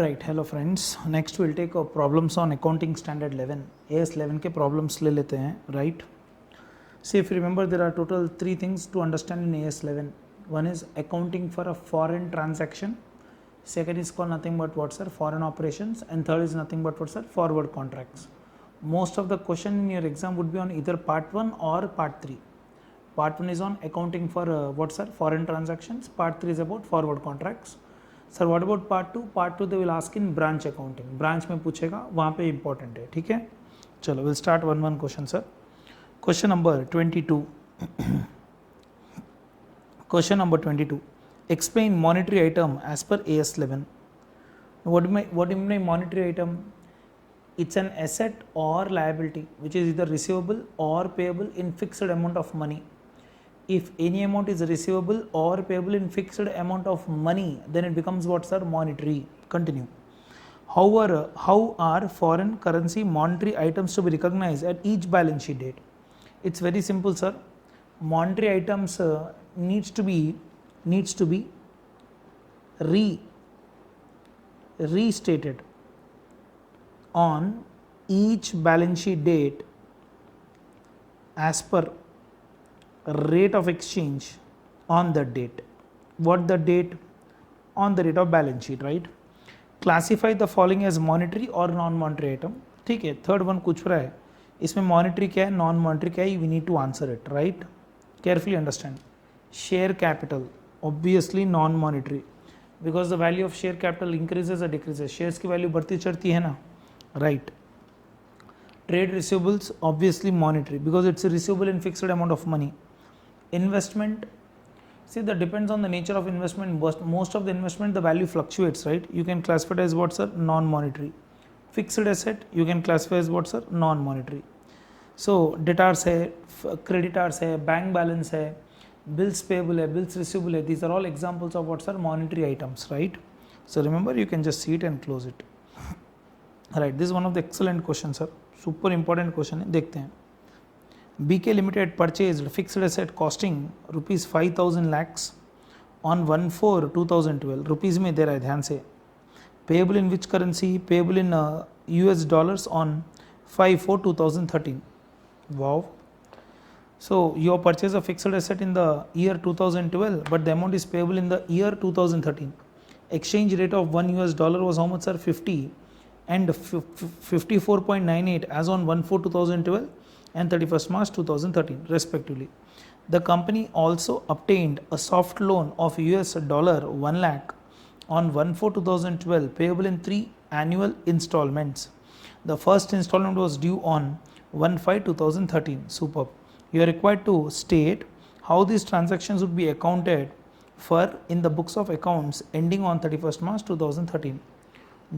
Right, hello friends. Next we'll take problems on accounting standard 11. AS 11 के problems ले लेते हैं, right? See, if you remember, there are total 3 things to understand in AS 11. One is accounting for a foreign transaction. Second is called nothing but what, sir? Foreign operations. And third is nothing but what, sir? Forward contracts. Most of the question in your exam would be on either part 1 or part 3. Part 1 is on accounting for what, sir? Foreign transactions. Part 3 is about forward contracts. Sir what about part 2? Part 2 they will ask in branch accounting. Branch में पूछेगा, वहाँ पे important है. ठीक है, चलो will start one question. Sir question number 22. Question number 22. Explain monetary item as per AS 11. what do you mean monetary item? It's an asset or liability which is either receivable or payable in fixed amount of money. If any amount is receivable or payable in fixed amount of money, then it becomes what, sir? Monetary. Continue. How are foreign currency monetary items to be recognized at each balance sheet date? It's very simple, sir. Monetary items needs to be restated on each balance sheet date as per rate of exchange on the date. What the date? On the date of balance sheet, right? Classify the following as monetary or non-monetary item. ठीक है, third one पूछ रहा है, इसमें monetary क्या है, non monetary क्या है, we need to answer it, right? Carefully understand. Share capital obviously non monetary, because the value of share capital increases और डिक्रीजेज. शेयर्स की वैल्यू बढ़ती चढ़ती है ना, right? Trade receivables obviously monetary because it's receivable in fixed amount of money. Investment, see, that depends on the nature of investment. Most of the investment, the value fluctuates, right? You can classify it as what, sir? Non-monetary. Fixed asset you can classify as what, sir? Non-monetary. So debtors है, creditors है, bank balance है, bills payable है, bills receivable है. These are all examples of what, sir? Monetary items, right? So remember, you can just see it and close it. Right, this is one of the excellent questions, sir. Super important question है, देखते हैं. BK Limited purchased fixed asset costing rupees 5,000 lakhs on 1/4/2012. Rupees में दे रहा है, ध्यान से. Payable in which currency? Payable in US dollars on 5/4/2013. Wow. So you purchased a fixed asset in the year 2012, but the amount is payable in the year 2013. Exchange rate of $1 was how much, sir? 50 and 54.98 as on 1/4/2012 and 31st March 2013 respectively. The company also obtained a soft loan of $1 lakh on 1/4/2012 payable in 3 annual installments. The first installment was due on 1/5/2013. Superb. You are required to state how these transactions would be accounted for in the books of accounts ending on 31st March 2013.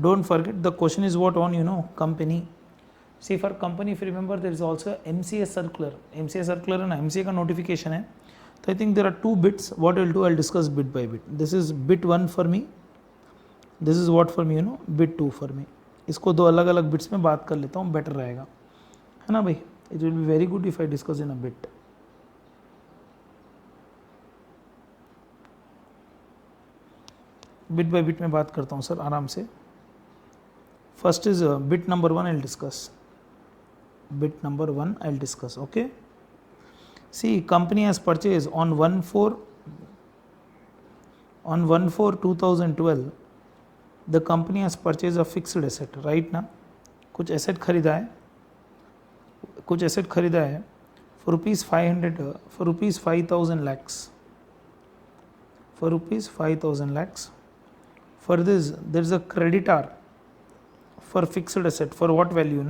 Don't forget, the question is what on, company. See, for company, if you remember, there is also MCA circular. MCA circular and MCA का notification है. So I think there are 2 bits. What I'll do, I'll discuss bit by bit. This is bit 1 for me. This is what for me, bit 2 for me. इसको 2 अलग अलग bits में बात कर लेता हूँ, better रहेगा, है ना भाई? It will be very good if I discuss in a bit. Bit by bit में बात करता हूँ सर, आराम से. First is bit number 1 I'll discuss. Bit number 1 I'll discuss, okay? See, company has purchased on 1/4/2012. The company has purchased a fixed asset, right ना? कुछ asset खरीदा है for rupees 5,000 lakhs. For rupees 5,000 lakhs. For this, there is a creditor for fixed asset. For what value,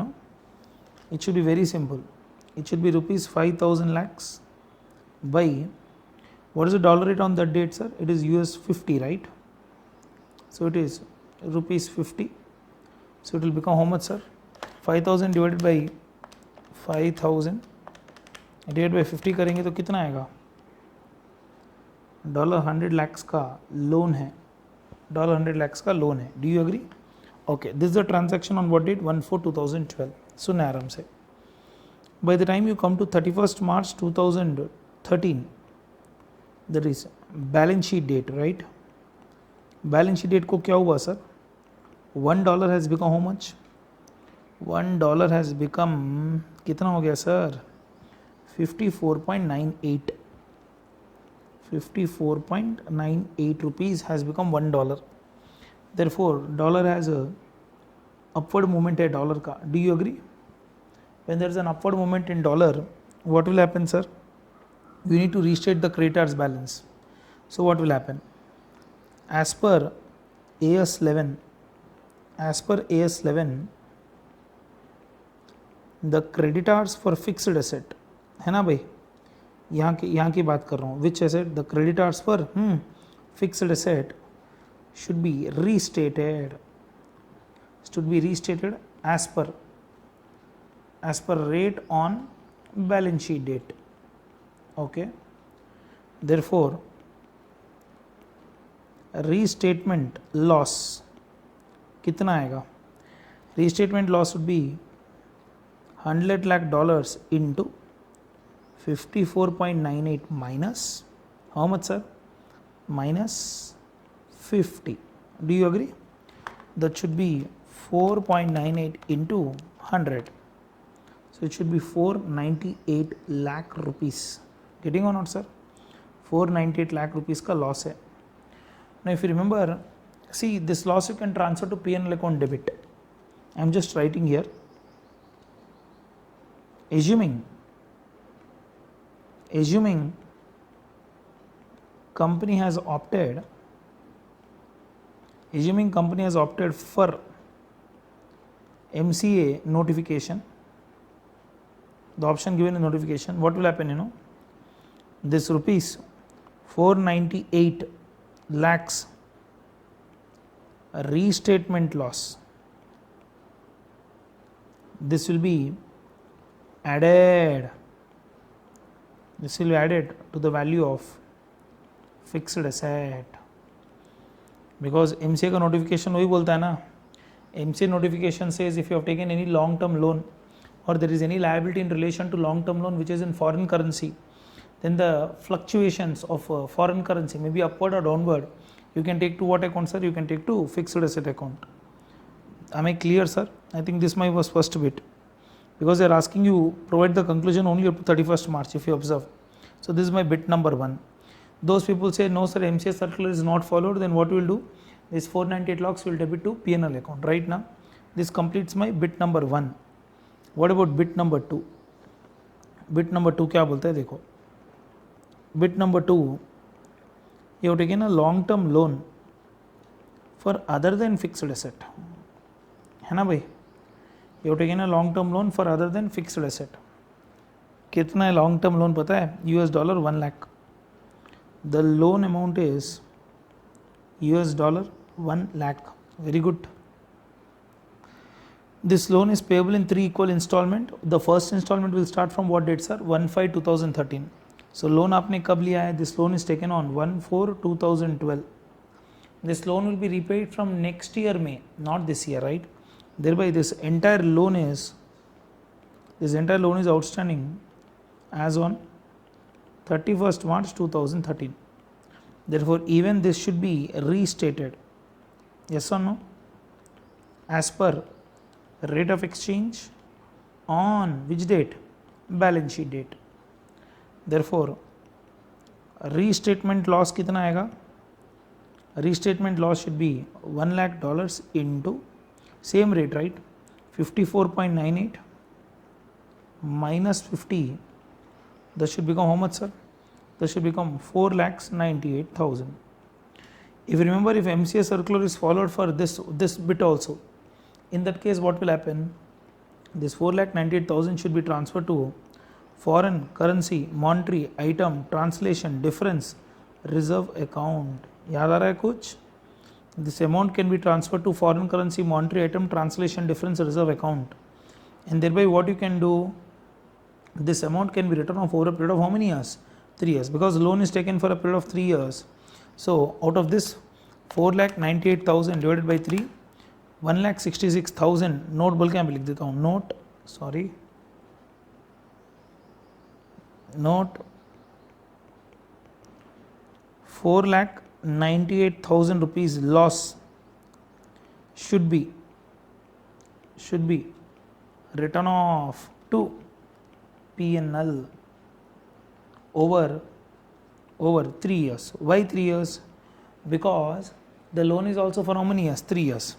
It should be very simple. It should be rupees 5,000 lakhs by, what is the dollar rate on that date, sir? It is US 50, right? So it is rupees 50. So it will become how much, sir? 5,000 divided by 5,000 divided by 50 करेंगे तो कितना आएगा? $100 lakhs का loan है. $100 lakhs का loan है. Do you agree? Okay, this is the transaction on what date? 1/4/2012. सुन आराम से. By the time you come to 31st March 2013, that is balance sheet date, right? Balance sheet date को क्या हुआ sir? $1 has become how much? $1 has become कितना हो गया sir? 54.98. 54.98 rupees has become $1. Therefore, dollar has a upward movement है dollar का. Do you agree? When there is an upward movement in dollar, what will happen, sir? You need to restate the creditors balance. So what will happen? As per AS 11, the creditors for fixed asset, है ना भाई, यहाँ की बात कर रहा हूँ. Which asset? The creditors for fixed asset should be restated as per rate on balance sheet date. Okay. Therefore, restatement loss कितना आएगा? Restatement loss would be $100 lakh into 54.98 minus how much, sir? Minus 50. Do you agree? That should be 4.98 into 100. So it should be 498 lakh rupees. Getting or not, sir? 498 lakh rupees का loss है. Now if you remember, see, this loss you can transfer to P&L account debit. I am just writing here. Assuming company has opted for MCA notification, the option given in notification, what will happen? This rupees 498 lakhs restatement loss, this will be added to the value of fixed asset, because MCA का notification वही बोलता है ना. MCA notification says if you have taken any long term loan or there is any liability in relation to long term loan which is in foreign currency, then the fluctuations of foreign currency may be upward or downward, you can take to what account, sir? You can take to fixed asset account. Am I clear, sir? I think this was first bit, because they are asking you provide the conclusion only up to 31st March if you observe. So this is my bit number 1. Those people say no sir, MCA circular is not followed, then what we will do? This 498 lakhs will debit to P&L account. Right now this completes my bit number 1. What about bit number 2? Bit number 2 क्या बोलता है देखो. Bit number 2, you have taken a long term loan for other than fixed asset, है ना भाई? You have taken a long term loan for other than fixed asset. कितना है long term loan पता है? $1 lakh. The loan amount is $1 lakh. Very good. This loan is payable in 3 equal installment. The first installment will start from what date, sir? 1/5/2013. So loan आपने कब लिया है? This loan is taken on 1/4/2012. This loan will be repaid from next year May, not this year, right? Thereby this entire loan is outstanding as on 31st March 2013. Therefore even this should be restated, yes or no, as per rate of exchange on which date? Balance sheet date. Therefore restatement loss कितना आएगा? Restatement loss should be $1 lakh into same rate, right? 54.98 minus 50. That should become how much, sir? That should become 4,98,000. If you remember, if MCA circular is followed for this bit also, in that case what will happen? This 4,98,000 should be transferred to foreign currency monetary item translation difference reserve account. याद आ रहा है कुछ? This amount can be transferred to foreign currency monetary item translation difference reserve account, and thereby what you can do, this amount can be written off over a period of how many years? 3 years, because loan is taken for a period of 3 years. So out of this 4,98,000 divided by 3, 1,66,000 note बोल के यहाँ पे लिख देता हूँ, note 4,98,000 rupees loss should be written off to P&L over 3 years. Why 3 years? Because the loan is also for how many years? 3 years.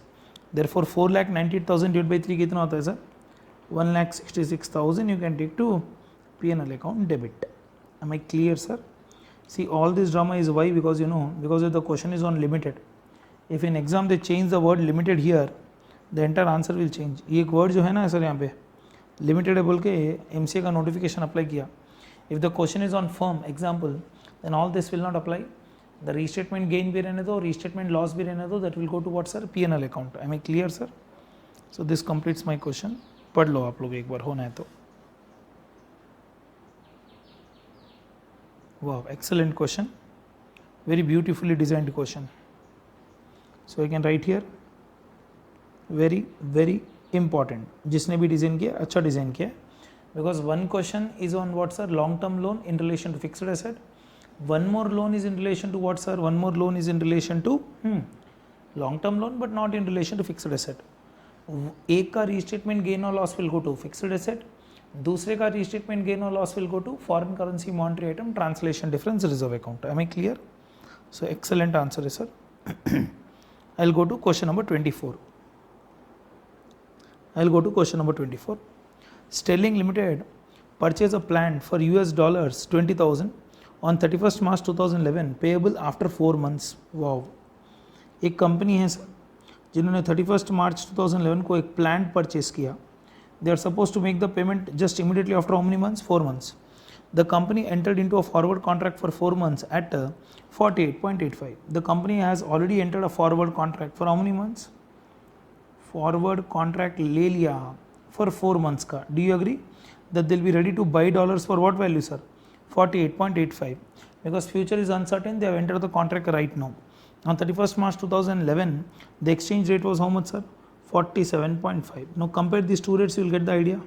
Therefore 4,98,000 divided by 3 कितना होता है sir? 1,66,000 you can take to P&L account debit. Am I clear, sir? See, all this drama is why, because because if the question is on limited, if in exam they change the word limited here, the entire answer will change. ये एक word जो है ना sir यहाँ पे limited है बोल के MCA का notification apply किया. If the question is on firm example, then all this will not apply. The restatement gain भी रहने दो, restatement loss भी रहने दो, that will go to what, sir? P&L account. Am I clear, sir? So this completes my question. पढ़ लो आप लोग एक बार, होना है तो. Wow, excellent question. Very beautifully designed question. So I can write here, very very important. जिसने भी design किया अच्छा डिज़ाइन किया, because one question is on what, sir? Long term loan in relation to fixed asset. One more loan is in relation to what, sir? One more loan is in relation to long term loan but not in relation to fixed asset. एक का restatement gain or loss will go to fixed asset, दूसरे का restatement gain or loss will go to foreign currency monetary item translation difference reserve account. Am I clear? So excellent answer, sir. I'll go to question number 24. Sterling Limited purchased a plant for US dollars 20,000 on 31st March 2011 payable after 4 months. Wow. एक company है sir जिन्होंने 31st March 2011 को एक plant purchase किया. They are supposed to make the payment just immediately after how many months? 4 months. The company entered into a forward contract for 4 months at 48.85. The company has already entered a forward contract for how many months? Forward contract ले लिया for 4 months का. Do you agree that they'll be ready to buy dollars for what value, sir? 48.85. Because future is uncertain, they have entered the contract right now. On 31st March 2011, the exchange rate was how much, sir? 47.5. Now compare these two rates, you will get the idea.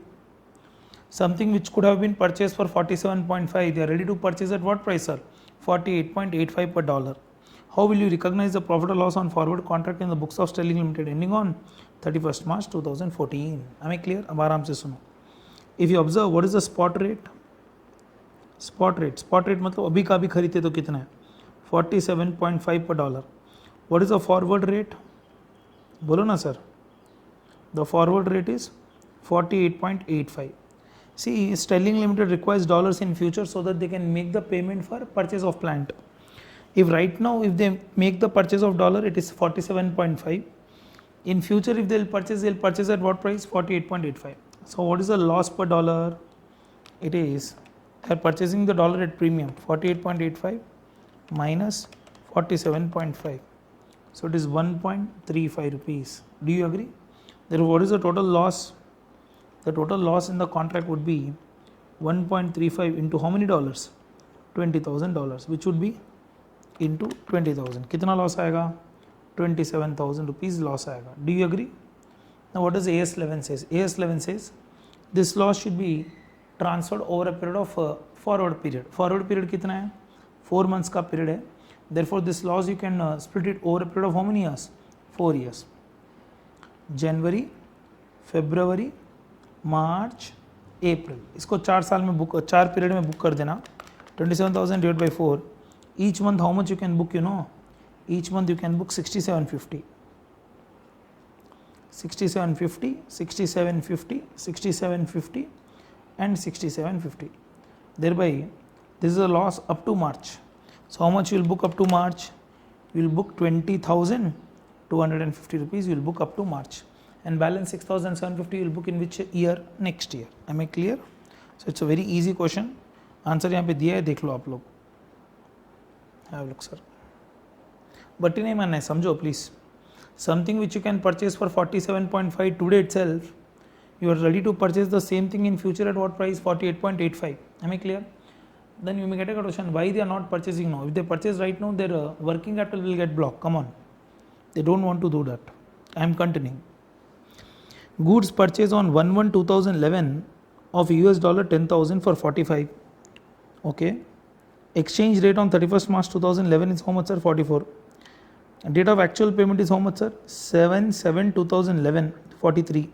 Something which could have been purchased for 47.5, they are ready to purchase at what price, sir? 48.85 per dollar. How will you recognize the profit or loss on forward contract in the books of Sterling Limited ending on 31st March 2014? Am I clear? अब आराम से सुनो. If you observe, what is the spot rate? Spot rate मतलब अभी का भी खरीदते तो कितना है? 47.5 per dollar. What is the forward rate? बोलो ना sir. The forward rate is 48.85. See, Sterling Limited requires dollars in future so that they can make the payment for purchase of plant. If right now, if they make the purchase of dollar, it is 47.5. In future, if they'll purchase at what price? 48.85. So what is the loss per dollar? It is, they are purchasing the dollar at premium, 48.85 minus 47.5. So it is 1.35 rupees. Do you agree? Therefore, what is the total loss? The total loss in the contract would be 1.35 into how many dollars? $20,000, which would be into 20,000. कितना loss आएगा? 27,000 rupees loss आएगा. Do you agree? Now what does AS11 says? AS11 says this loss should be transferred over a period of forward period. Forward period कितना है? 4 months का period है. Therefore this loss you can split it over a period of how many years? 4 years. January, February, March, April. इसको 4 साल में book 4 period में book कर देना. 27,000 divided by 4. Each month how much you can book, you know? Each month you can book 6750. 6750, 6750, 6750 and 6750. Thereby this is a loss up to March. So how much you will book up to March? You will book 20,250 rupees. You will book up to March, and balance 6,750 you will book in which year? Next year. Am I clear? So it's a very easy question. Answer यहाँ पे दिया है, देख लो आप लोग. Have a look, sir. बट्टी नहीं मानना है, समझो please. Something which you can purchase for 47.5 today itself, you are ready to purchase the same thing in future at what price? 48.85. Am I clear? Then you may get a question, why they are not purchasing now? If they purchase right now, their working capital will get blocked. Come on. They don't want to do that. I am continuing. Goods purchased on 1/1/2011 of US dollar 10,000 for 45. Okay. Exchange rate on 31st March 2011 is how much, sir? 44. Date of actual payment is how much, sir? 7/7/2011, 43.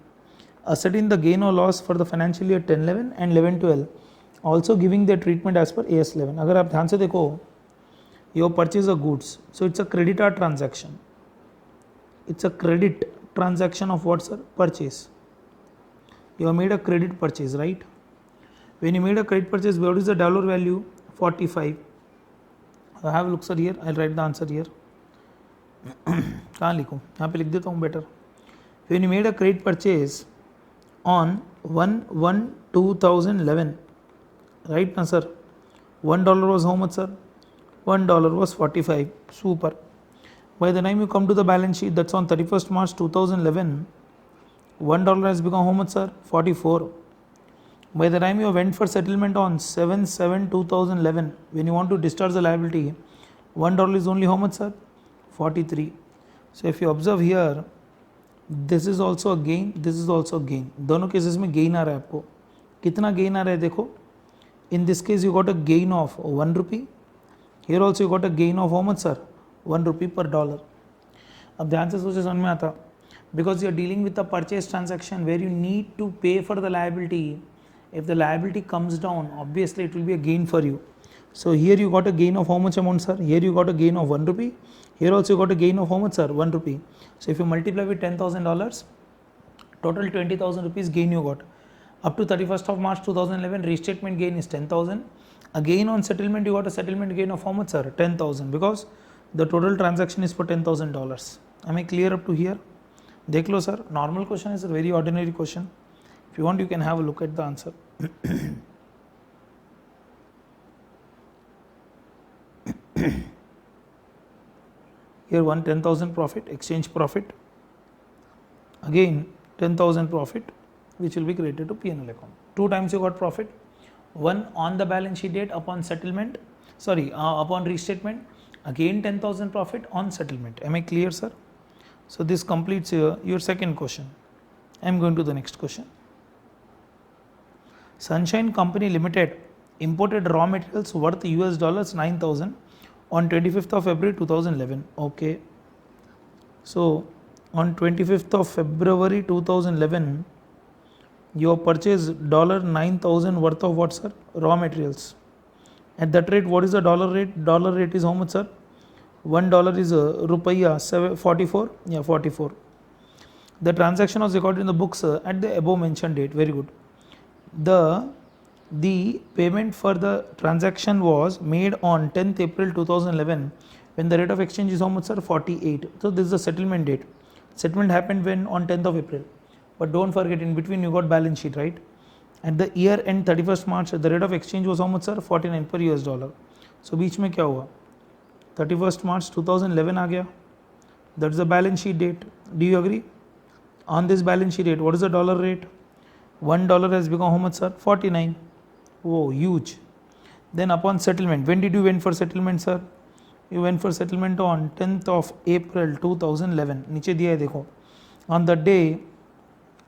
Ascertain the gain or loss for the financial year 10/11 and 11/12, also giving their treatment as per AS 11. अगर आप ध्यान से देखो, you purchase a goods, so it's a creditor transaction. It's a credit transaction of what, sir? Purchase. You have made a credit purchase, right? When you made a credit purchase, what is the dollar value? 45. Have a look, sir, here. I'll write the answer here. कहाँ लिखूँ? यहाँ पे लिख देता हूँ better. When you made a credit purchase on 1/1/2011, right, na, sir? $1 was how much, sir? $1 was 45. Super. By the time you come to the balance sheet, that's on 31st March 2011, $1 has become how much, sir? 44. By the time you went for settlement on 7/7/2011, when you want to discharge the liability, $1 is only how much, sir? 43. So if you observe here, this is also a gain, this is also a gain. दोनों cases में gain आ रहा है आपको. कितना gain आ रहा है देखो. In this case you got a gain of 1 rupee. Here also you got a gain of how much, sir? 1 rupee per dollar. अब ध्यान से सोचे समझ में आता. Because you are dealing with a purchase transaction where you need to pay for the liability. If the liability comes down, obviously it will be a gain for you. So here you got a gain of how much amount, sir? Here you got a gain of 1 rupee. Here also you got a gain of how much, sir? 1 rupee. So if you multiply with $10,000, total 20,000 rupees gain you got. Up to 31st of March 2011, restatement gain is 10,000. Again on settlement, you got a settlement gain of how much, sir? 10,000, because the total transaction is for $10,000. Am I clear up to here? देख लो sir, normal question is a very ordinary question. If you want, you can have a look at the answer. Here 10,000 profit, exchange profit. Again 10,000 profit, which will be credited to P&L account. 2 times you got profit. One on the balance sheet date upon settlement, upon restatement. Again 10,000 profit on settlement. Am I clear, sir? So this completes your second question. I am going to the next question. Sunshine Company Limited imported raw materials worth $9,000 on 25th of February 2011. Okay. So on 25th of February 2011, you have purchased $9,000 worth of what, sir? Raw materials. At that rate, what is the dollar rate? Dollar rate is how much, sir? $1 is rupiah 44. Yeah, 44. The transaction was recorded in the books at the above mentioned date. Very good. The payment for the transaction was made on 10th April 2011, when the rate of exchange is how much, sir? 48. So this is the settlement date. Settlement happened when? On 10th of April. But don't forget, in between you got balance sheet, right? At the year end 31st March, the rate of exchange was how much, sir? 49 per US dollar. So बीच में क्या हुआ? 31st March 2011 आ गया. That's the balance sheet date. Do you agree? On this balance sheet date, what is the dollar rate? $1 has become how much, sir? 49. Oh, huge. Then upon settlement, when did you went for settlement, sir? You went for settlement on 10th of April 2011. नीचे दिया है देखो. On the day,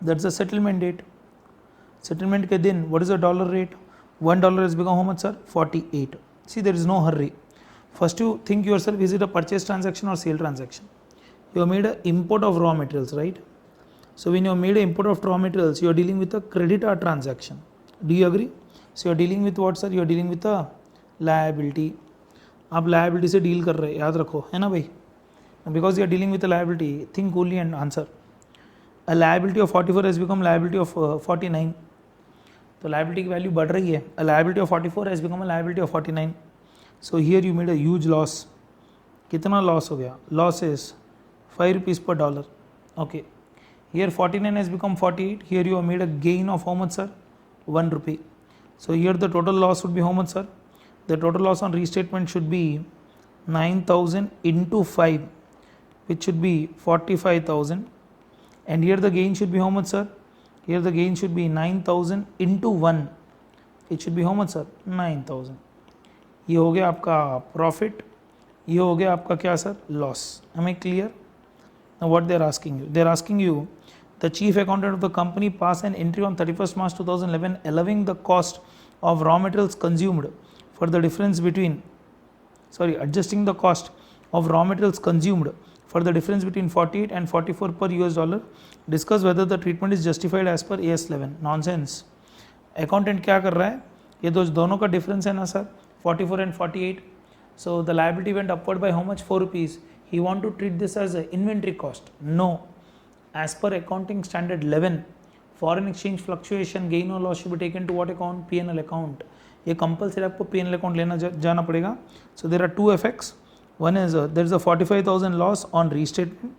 that's the settlement date. Settlement के दिन, what is the dollar rate? $1 has become how much, sir? 48. See, there is no hurry. First you think yourself, is it a purchase transaction or sale transaction? You have made an import of raw materials, right? So when you have made an import of raw materials, you are dealing with a creditor transaction. Do you agree? So you are dealing with what, sir? You are dealing with a liability. आप liability से deal कर रहे हैं, याद रखो, है ना भाई? Because you are dealing with a liability, think coolly and answer. A liability of 44 has become liability of 49. तो liability की value बढ़ रही है. A liability of 44 has become a liability of 49. So here you made a huge loss. कितना loss हो गया? Loss is 5 rupees per dollar. Okay. Here 49 has become 48. Here you have made a gain of how much, sir? 1 rupee. So here the total loss would be how much, sir? The total loss on restatement should be 9,000 into 5, which should be 45,000. And here the gain should be how much, sir? Here the gain should be 9,000 into 1. It should be how much, sir? 9,000. ये हो गया आपका profit, ये हो गया आपका क्या, sir? Loss. Am I clear? Now what they are asking you? They are asking you, the chief accountant of the company passed an entry on 31st March 2011 allowing the cost of raw materials consumed for the difference between, adjusting the cost of raw materials consumed for the difference between 48 and 44 per US dollar. Discuss whether the treatment is justified as per AS11. Nonsense. Accountant क्या कर रहा है? ये दोनों का difference है ना sir, 44 and 48. So the liability went upward by how much? 4 rupees. He want to treat this as a inventory cost. No. As per accounting standard 11, foreign exchange fluctuation gain or loss should be taken to what account? P&L account. ये compulsory आपको P&L account लेना जाना पड़ेगा. So there are two effects. One is there is a 45,000 loss on restatement,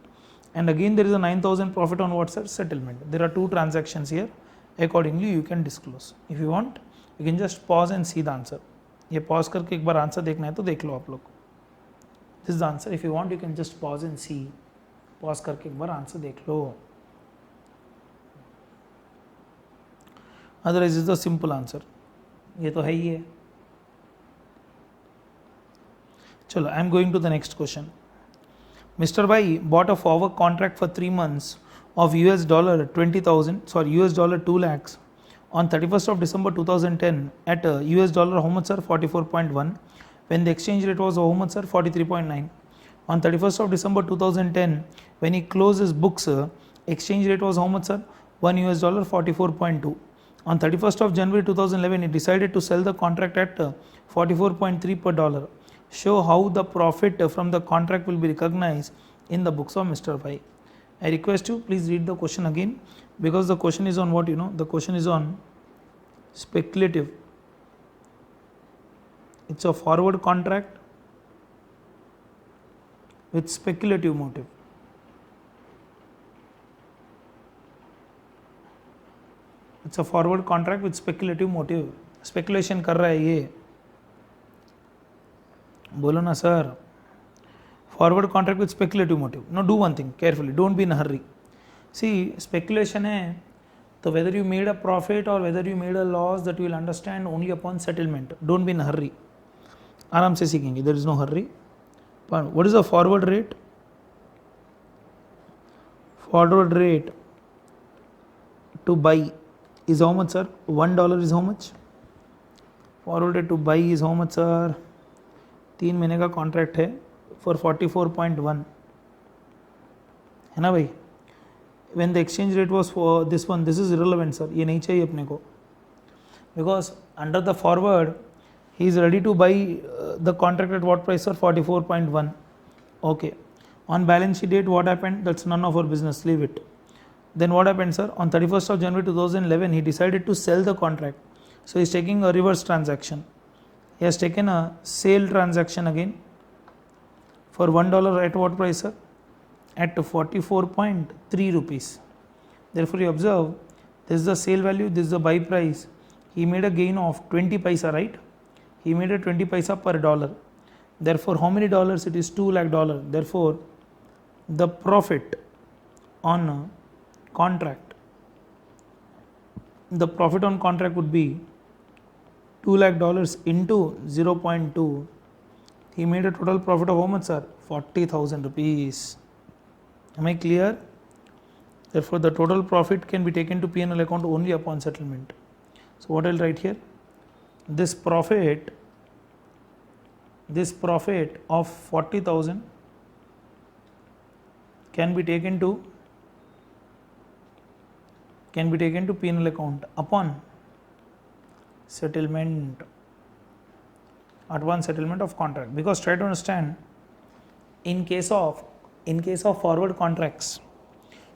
and again there is a 9,000 profit on what's settlement. There are two transactions here. Accordingly you can disclose. If you want, you can just pause and see the answer. ये pause करके एक बार answer देखना है तो देख लो आप लोग. This is the answer. If you want, you can just pause and see. Pause करके एक बार आंसर देख लो. Otherwise, this is the simple answer. ये तो है ही है. चलो, I am going to the next question. Mr. Y bought a forward contract for 3 months of US dollar 2 lakhs on 31st of December 2010 at US dollar how much sir? 44.1, when the exchange rate was how much sir? 43.9. On 31st of December 2010, when he closed his books, exchange rate was how much sir? 1 US dollar 44.2. On 31st of January 2011, he decided to sell the contract at 44.3 per dollar. Show how the profit from the contract will be recognized in the books of Mr. Y. I request you, please read the question again, because the question is on what, the question is on speculative. It's a forward contract with speculative motive. It's a forward contract with speculative motive. Speculation कर रहा है ये. बोलो ना sir. Forward contract with speculative motive. Now do one thing carefully. Don't be in a hurry. See, speculation है तो whether you made a profit or whether you made a loss, that you will understand only upon settlement. Don't be in a hurry. आराम से सीखेंगे. There is no hurry. But what is the forward rate? Forward rate to buy is how much sir? $1 is how much? Forward rate to buy is how much sir? 3 महीने का contract है for 44.1 है ना भाई. when the exchange rate was for this one, this is irrelevant sir, ये नहीं चाहिए अपने को, because under the forward he is ready to buy the contract at what price sir? 44.1. okay, on balance sheet date what happened? That's none of our business, leave it. Then what happened sir? On 31st of January 2011 he decided to sell the contract, so he is taking a reverse transaction. He has taken a sale transaction again for $1 at what price sir? At 44.3 rupees. Therefore you observe, this is the sale value, this is the buy price. He made a gain of 20 paisa, right? He made a 20 paisa per dollar. Therefore how many dollars? It is $2 lakh. Therefore the profit on contract, the profit on contract would be $2 lakh into 0.2. He made a total profit of how much sir? 40,000 rupees. Am I clear? Therefore the total profit can be taken to P&L account only upon settlement. So what I'll write here? This profit of 40,000 can be taken to P&L account upon settlement of contract. Because try to understand, in case of forward contracts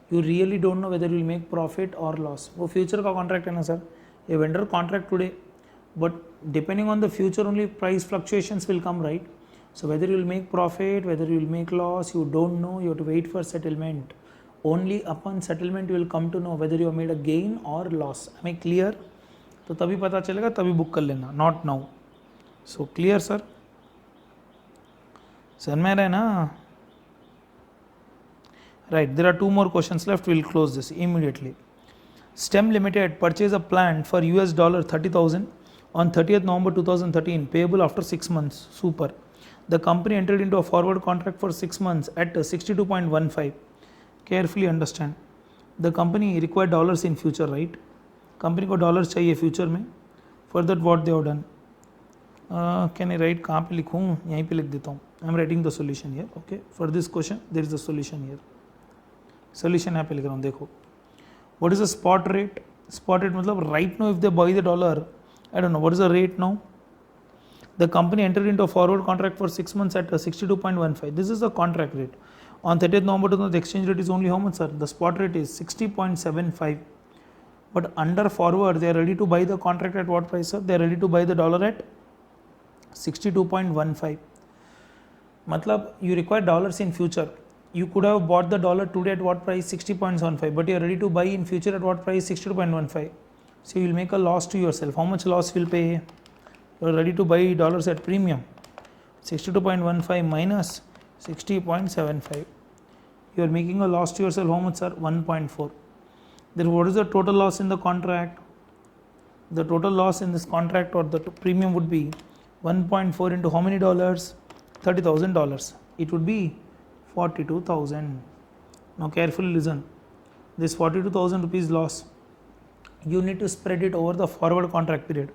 you really don't know whether you will make profit or loss. वो future का contract है ना sir, a vendor contract today, but depending on the future only price fluctuations will come, right? So whether you will make profit, whether you will make loss, you don't know. You have to wait for settlement. Only upon settlement you will come to know whether you have made a gain or loss. Am I clear? तो तभी पता चलेगा, तभी book कर लेना, not now. So clear sir? समझ में आ रहा है ना? Right, there are 2 more questions left. We will close this immediately. STEM Limited purchased a plant for US dollar 30,000 on 30th November 2013, payable after 6 months. Super. The company entered into a forward contract for 6 months at 62.15. Carefully understand. The company required dollars in future, right? Company को dollars चाहिए future में. For that what they have done? Can I write, कहाँ पे लिखूँ, यहीं पे लिख देता हूँ. I am writing the solution here. Okay, for this question there is a solution here. Solution यहाँ पे लिख रहा हूँ, देखो. What is the spot rate? Spot rate मतलब right now if they buy the dollar, I don't know what is the rate now. The company entered into a forward contract for 6 months at 62.15. This is the contract rate. On 30th November 2000, the exchange rate is only how much, sir? The spot rate is 60.75. But under forward, they are ready to buy the contract at what price, sir? They are ready to buy the dollar at 62.15. Matlab, you require dollars in future. You could have bought the dollar today at what price? 60.75. But you are ready to buy in future at what price? 62.15. So you will make a loss to yourself. How much loss will pay? You are ready to buy dollars at premium. 62.15 minus 60.75. You are making a loss to yourself. How much, sir? 1.4. Then what is the total loss in the contract? The total loss in this contract or the premium would be 1.4 into how many dollars? $30,000. It would be 42,000. Now carefully listen. This 42,000 rupees loss, you need to spread it over the forward contract period.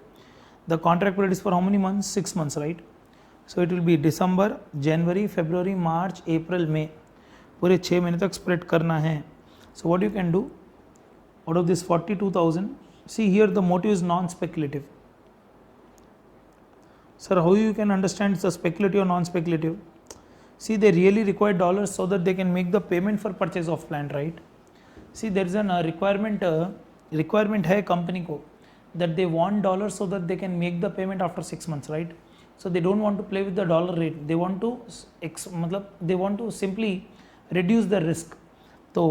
The contract period is for how many months? 6 months, right? So it will be December, January, February, March, April, May. पूरे 6 महीने तक spread करना है. So what you can do out of this 42,000, see here the motive is non-speculative. Sir, how you can understand it's a speculative or non-speculative? See, they really require dollars so that they can make the payment for purchase of plant, right? See, there is a requirement है company को that they want dollars so that they can make the payment after 6 months, right? So they don't want to play with the dollar rate. They want to simply reduce the risk. So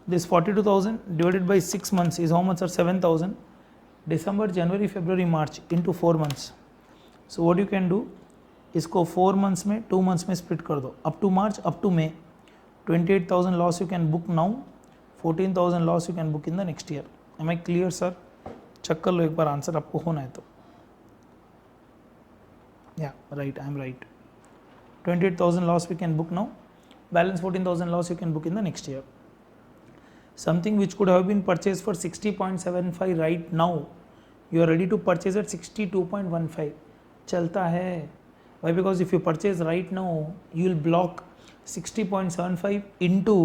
this 42,000 divided by 6 months is how much, or 7,000? December, January, February, March into 4 months. So what you can do, इसको 4 months में 2 months में split कर दो. Up to March, up to May, 28,000 loss you can book now, 14,000 loss you can book in the next year. Am I clear, sir? Check कर लो एक बार answer आपको होना है तो. या right, I am right. 28,000 loss we can book now, balance 14,000 loss you can book in the next year. Something which could have been purchased for 60.75 right now, you are ready to purchase at 62.15. चलता है. Why? Because if you purchase right now, you will block 60.75 into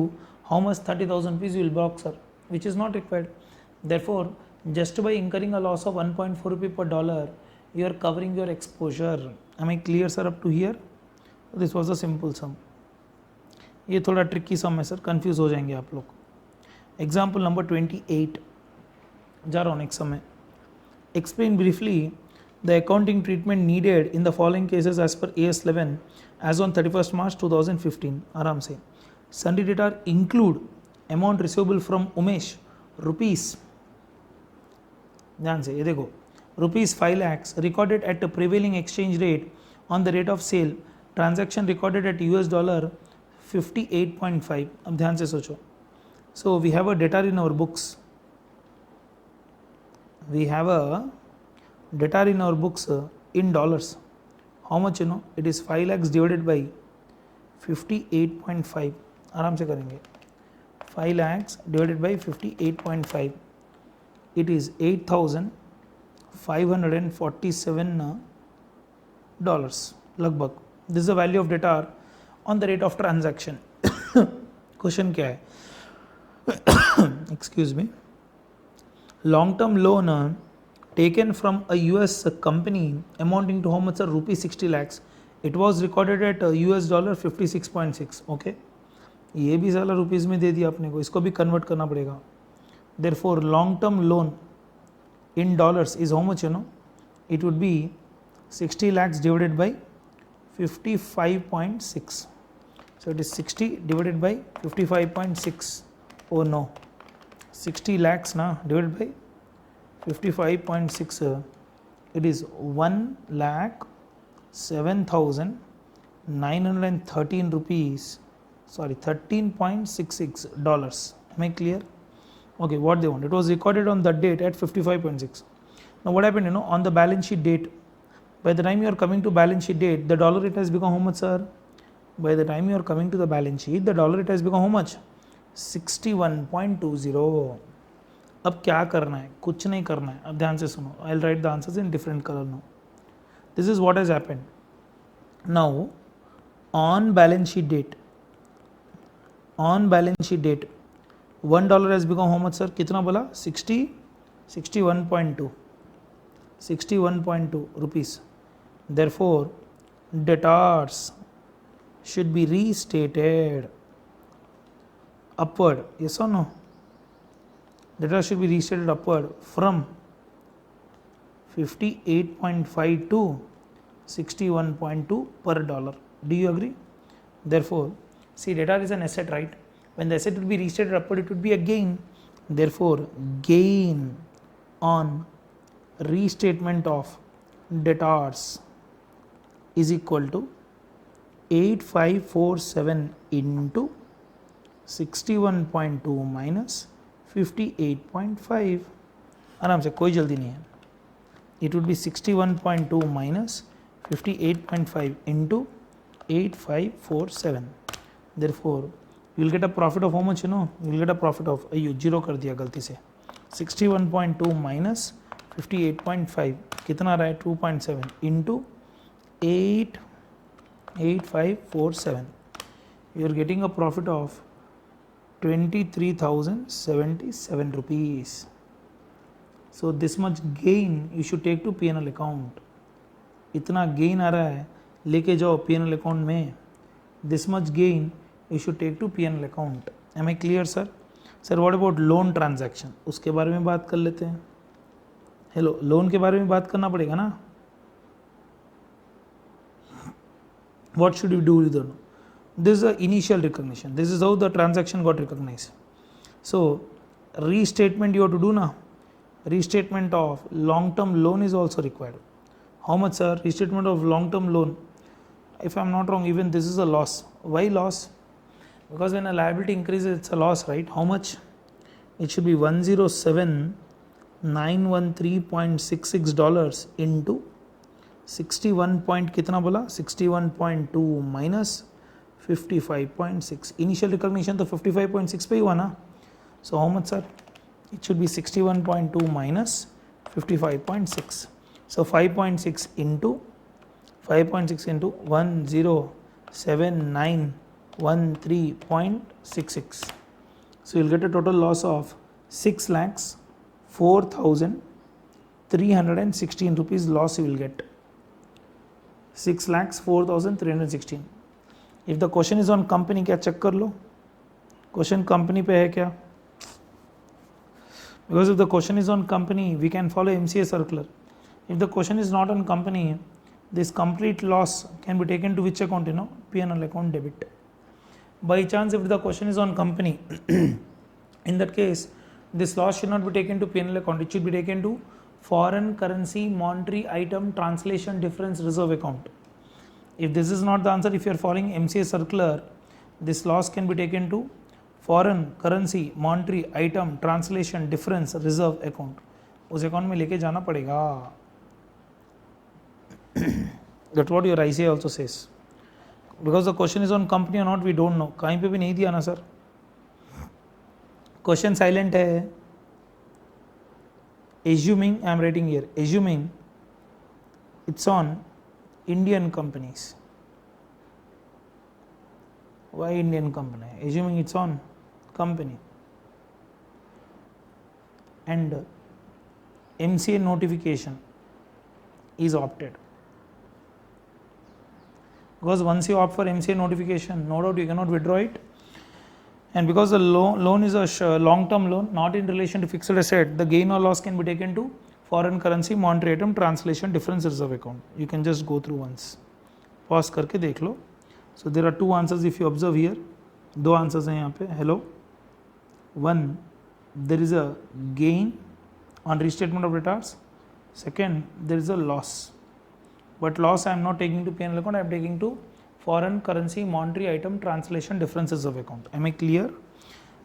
how much? 30,000 rupees you will block, sir, which is not required. Therefore, just by incurring a loss of 1.4 rupee per dollar, you are covering your exposure. Am I clear, sir, up to here? This was a simple sum. ये थोड़ा tricky सम है sir, confuse हो जाएंगे आप लोग. Example number 28 जा रहा हूँ नेक्स्ट समय. Explain briefly the accounting treatment needed in the following cases as per AS11 as on 31st March 2015. आराम से. Sundry debtor include amount receivable from Umesh rupees, ध्यान से ये देखो, ₹5 lakhs recorded at a prevailing exchange rate on the rate of sale, transaction recorded at $58.5. अब ध्यान से सोचो. So we have a debtor in our books. We have a debtor in our books in dollars. How much, you know? It is 5 lakhs divided by 58.5. आराम से करेंगे. 5 lakhs divided by 58.5. It is $8,547 लगभग. This is the value of debtor on the rate of transaction. Question क्या है? Excuse me. Long-term loan taken from a US company amounting to how much, sir? ₹60 lakhs. It was recorded at $56.6. Okay. ये भी साला rupees में दे दिया अपने को, इसको भी कन्वर्ट करना पड़ेगा. Therefore, long-term loan in dollars is how much, you know? It would be 60 lakhs divided by 55.6. So it is 60 divided by 55.6. Oh no, 60 lakhs na divided by 55.6. It is 1,07,913 rupees. Sorry, $13.66. Am I clear? Okay, what they want. It was recorded on that date at 55.6. Now what happened, you know, on the balance sheet date, by the time you are coming to balance sheet date, the dollar rate has become how much, sir? By the time you are coming to the balance sheet, the dollar rate has become how much? 61.20. अब क्या करना है? कुछ नहीं करना है. अब ध्यान से सुनो. I'll write the answers in different color now. This is what has happened. Now on balance sheet date $1 has become how much sir? कितना बोला? 61.2 rupees. Therefore debtors should be restated upward. Yes or no? Debtors should be restated upward from 58.5 to 61.2 per dollar. Do you agree? Therefore, see, debtor is an asset, right? When the asset would be restated upward, it would be a gain. Therefore, gain on restatement of debtors is equal to 8547 into 61.2 minus 58.5. आराम से, कोई जल्दी नहीं है. It would be 61.2 minus 58.5 into 8547. Therefore, you will get a profit of how much, you know? You will get a profit of, zero कर दिया गलती से. 61.2 minus 58.5 कितना रहा है? 2.7 into 8547. You are getting a profit of 23,077 rupees. So this much gain you should take to P&L account. इतना gain आ रहा है, लेके जाओ P&L account में. This much gain you should take to P&L account. Am I clear, sir? Sir, what about loan transaction? उसके बारे में बात कर लेते हैं. हेलो, लोन के बारे में बात करना पड़ेगा ना. What should we do with the loan? This is the initial recognition. This is how the transaction got recognized. So restatement you have to do now. Restatement of long-term loan is also required. How much, sir? Restatement of long-term loan. If I am not wrong, even this is a loss. Why loss? Because when a liability increases, it's a loss, right? How much? It should be $107,913.66 into 61 point कितना बोला? 61.2 minus 55.6. Initial recognition तो 55.6 पे ही हुआ ना. So how much, sir? It should be 61.2 minus 55.6. So 5.6 into 107913.66. So you'll get a total loss of 6,04,316 rupees loss you will get. 6,04,316. If the question is on company, क्या check कर लो? Question company पे है क्या? Because if the question is on company, we can follow MCA circular. If the question is not on company, this complete loss can be taken to which account, you know? P&L account debit. By chance, if the question is on company, in that case, this loss should not be taken to P&L account. It should be taken to foreign currency monetary item translation difference reserve account. If this is not the answer, if you are following MCA circular, this loss can be taken to foreign currency monetary item translation difference reserve account. उस account में लेके जाना पड़ेगा. That's what your ICA also says. Because the question is on company or not, we don't know. कहीं पे भी नहीं दिया ना सर. Question silent है. Assuming, I am writing here, assuming it's on Indian companies. Why Indian company? Assuming it's on company. And MCA notification is opted. Because once you opt for MCA notification, no doubt you cannot withdraw it. And because the loan is a long-term loan, not in relation to fixed asset, the gain or loss can be taken to foreign currency monetary item translation difference reserve account. You can just go through once. Pause करके देख लो. So there are two answers if you observe here. दो answers हैं यहाँ पे. Hello. One, there is a gain on restatement of debtors. Second, there is a loss. But loss I am not taking to P&L account, I am taking to foreign currency monetary item translation differences of account. Am I clear?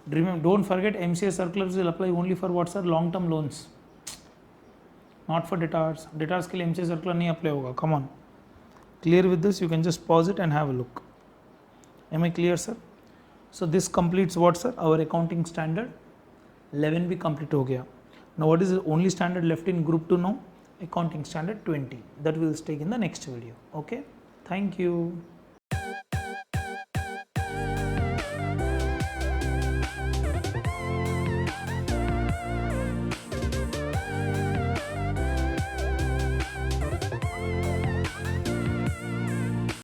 Remember, don't forget MCA circulars will apply only for what, sir? Long-term loans. Not for debtors. Debtors के लिए MCA circular नहीं apply होगा. Come on. Clear with this? You can just pause it and have a look. Am I clear, sir? So this completes what, sir? Our accounting standard 11 भी complete हो गया. Now what is the only standard left in group 2 now? accounting standard 20, that we will take in the next video. Okay, thank you.